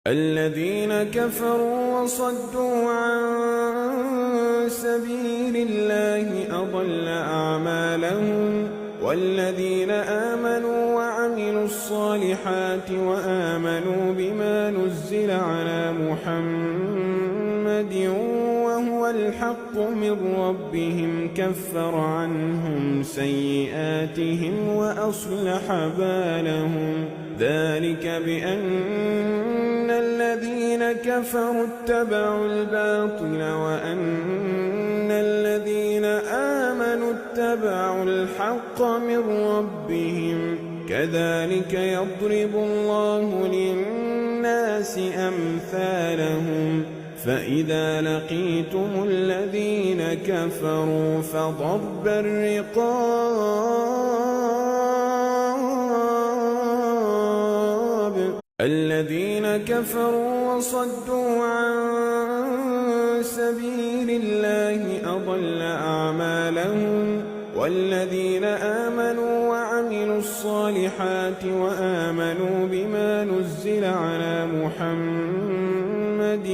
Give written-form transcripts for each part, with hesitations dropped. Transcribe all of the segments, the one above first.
الذين كفروا وصدوا عن سبيل الله أضل أعمالهم والذين آمنوا وعملوا الصالحات وآمنوا بما نزل على محمد وهو الحق من ربهم كفر عنهم سيئاتهم وأصلح بالهم ذلك بأن الذين كفروا اتبعوا الباطل وأن الذين آمنوا اتبعوا الحق من ربهم كذلك يضرب الله للناس أمثالهم فإذا لقيتم الذين كفروا فضرب الرقاب الذين كفروا وصدوا عن سبيل الله أضل أعمالهم والذين آمنوا وعملوا الصالحات وآمنوا بما نزل على محمد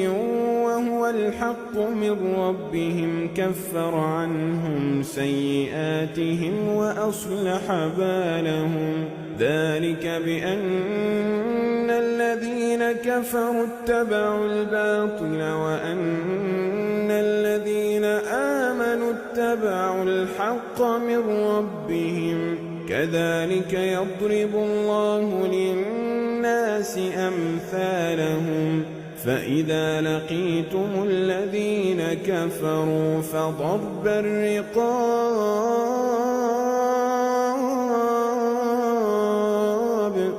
وهو الحق من ربهم كفر عنهم سيئاتهم وأصلح بالهم ذلك بأن الذين كفروا اتبعوا الباطل وأن الذين آمنوا اتبعوا الحق من ربهم كذلك يضرب الله للناس أمثالهم فإذا لقيتم الذين كفروا فضرب الرقاب